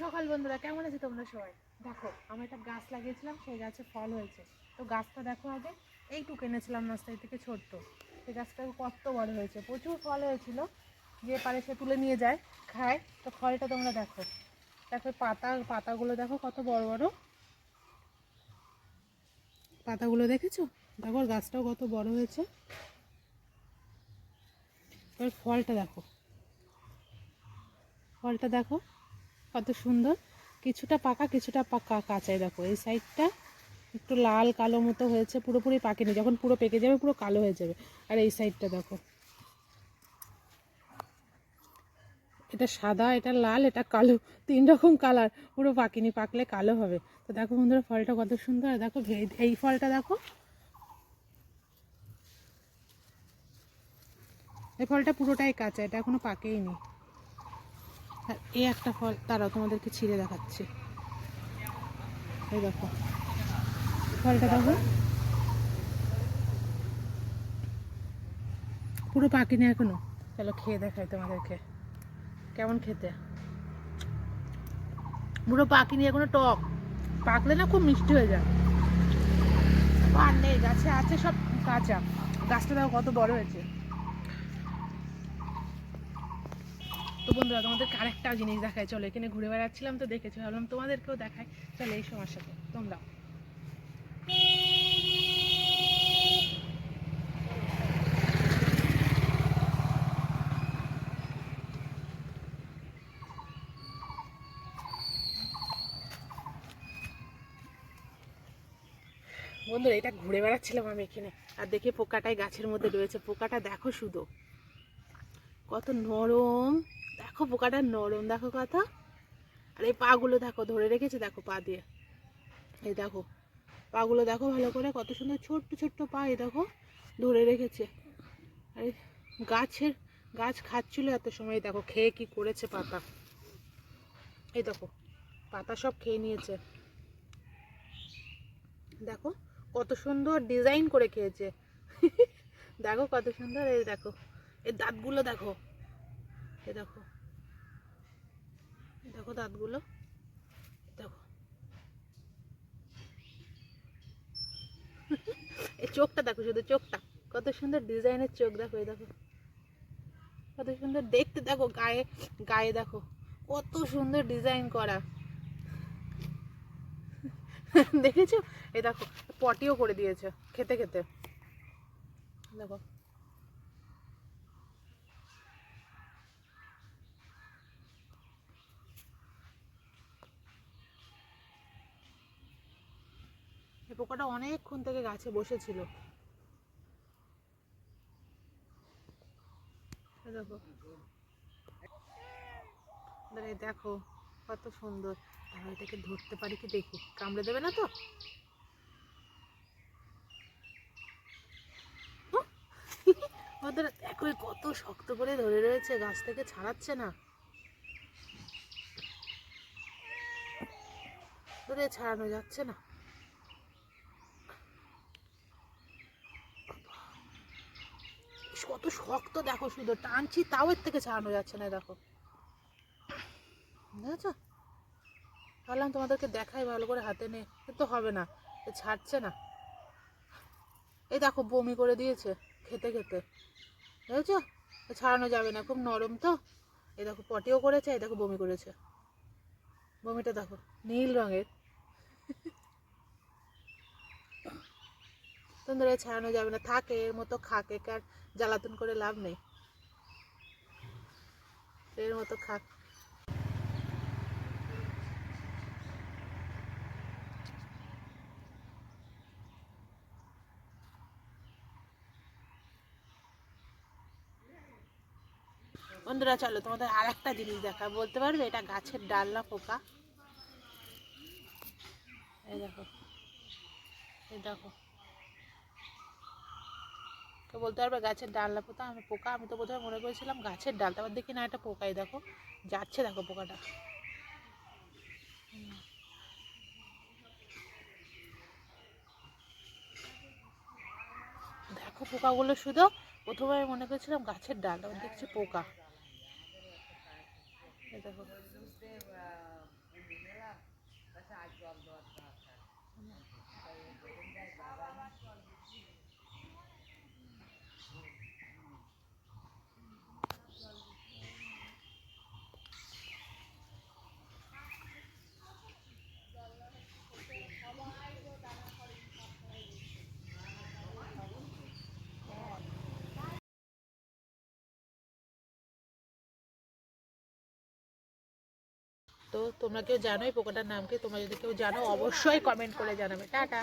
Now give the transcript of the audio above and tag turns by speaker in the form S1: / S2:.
S1: সকাল বন্ধুরা, কেমন আছে তোমরা সবাই? দেখো, আমি একটা গাছ লাগিয়েছিলাম, সেই গাছে ফল হয়েছে। তো গাছটা দেখো, আগে এইটুকু এনেছিলাম নার্সারি থেকে ছোট্ট। সেই গাছটা কত বড় হয়েছে, প্রচুর ফল হয়েছিল। যে পারে সে তুলে নিয়ে যায়, খায়। তো ফলটা তোমরা দেখো, দেখো পাতাগুলো দেখো কত বড় বড় পাতাগুলো, দেখেছো? দেখো গাছটাও কত বড় হয়েছে। এবার ফলটা দেখো, ফলটা দেখো কত সুন্দর। কিছুটা পাকা কিছুটা পাকা কাঁচাই। দেখো এই সাইডটা একটু লাল কালো মতো হয়েছে, পুরোপুরি পাকেনি। যখন পুরো পেকে যাবে পুরো কালো হয়ে যাবে। আর এই সাইডটা দেখো, এটা সাদা, এটা লাল, এটা কালো, তিন রকম কালার। পুরো পাকেনি, পাকলে কালো হবে। তো দেখো বন্ধুরা, ফলটা কত সুন্দর। আর দেখো এই ফলটা দেখো, এই ফলটা পুরোটাই কাঁচা, এটা এখনো পাকেইনি। আর এই একটা ফল, তারাও তোমাদেরকে ছিঁড়ে দেখাচ্ছি। এই দেখো ফলটা দেখো, পুরো পাকেনি এখনো। চলো খেয়ে দেখাই তোমাদেরকে কেমন খেতে। পুরো পাকেনি এখনো, টক। পাকলে না খুব মিষ্টি হয়ে যায়। আর নেই, গাছে আছে সব কাঁচা। গাছটা দেখো কত বড় হয়েছে। তো বন্ধুরা, তোমাদেরকে আরেকটা জিনিস দেখায়। চলো, এখানে ঘুরে বেড়াচ্ছিলাম তো দেখেছি, ভাবলাম তোমাদেরকেও দেখাই। চলো এই সময় সাথে তোমরা। বন্ধুরা, এটা ঘুরে বেড়াচ্ছিলাম আমি এখানে, আর দেখে পোকাটাই গাছের মধ্যে রয়েছে। পোকাটা দেখো শুধু কত নরম। দেখো পোকাটা নরম, দেখো কত। আর এই পাগুলো দেখো, ধরে রেখেছে দেখো পা দিয়ে। এই দেখো পাগুলো দেখো ভালো করে, কত সুন্দর ছোট্ট ছোট্ট পা। এই দেখো ধরে রেখেছে। আর গাছের গাছ খাচ্ছিল এত সময়, দেখো খেয়ে কি করেছে পাতা। এই দেখো পাতা সব খেয়ে নিয়েছে। দেখো কত সুন্দর ডিজাইন করে খেয়েছে। দেখো কত সুন্দর। এই দেখো এই দাঁতগুলো দেখো, এই দেখো, দেখো দাঁতগুলো দেখো। এই চোখটা দেখো, শুধু চোখটা কত সুন্দর ডিজাইনের চোখ। দেখো এই দেখো কত সুন্দর দেখতে। দেখো গায়ে গায়ে দেখো কত সুন্দর ডিজাইন করা। দেখেছো? এই দেখো পটিও করে দিয়েছে খেতে খেতে। দেখো এই পোকাটা অনেকক্ষণ থেকে গাছে বসেছিল। দেখো, দেখো কত সুন্দর। আর এটাকে ধরতে পারি কি দেখি, কামড়ে দেবে না তো? ওদের দেখো কত শক্ত করে ধরে রয়েছে, গাছ থেকে ছাড়াচ্ছে না। ধরে ছাড়ানো যাচ্ছে না। কত শক্ত দেখো, শুধু টানছি তাও এর থেকে ছাড়ানো যাচ্ছে না। দেখো, বুঝেছো? ভাবলাম তোমাদেরকে দেখাই ভালো করে হাতে নে, কিন্তু হবে না, ছাড়ছে না। এই দেখো বমি করে দিয়েছে খেতে খেতে, বুঝেছো? ছাড়ানো যাবে না, খুব নরম তো। এই দেখো পটিও করেছে, এই দেখো বমি করেছে। বমিটা দেখো নীল রঙের। তোমরা ছাড়ানো যাবে না, থাকে এর মতো খাকে, কার জ্বালাতন করে লাভ নেই। এর মতো খাক। বন্ধুরা চলো তোমাদের আর একটা জিনিস দেখা। বলতে পারবে এটা গাছের ডাল না পোকা? এই দেখো, এই দেখো, তো বলতে পারবে গাছের ডাল না পোকা? আমি পোকা, আমি তো প্রথমে মনে করেছিলাম গাছের ডাল, তারপর দেখি না এটা পোকাই। দেখো যাচ্ছে, দেখো পোকাটা। দেখো পোকাগুলো শুধু, প্রথমে আমি মনে করেছিলাম গাছের ডাল, তারপর দেখছি পোকা। এই দেখো তো তোমরা কেউ জানো এই পোকাটার নাম কি? তোমরা যদি কেউ জানো অবশ্যই কমেন্ট করে জানাবে। টাটা।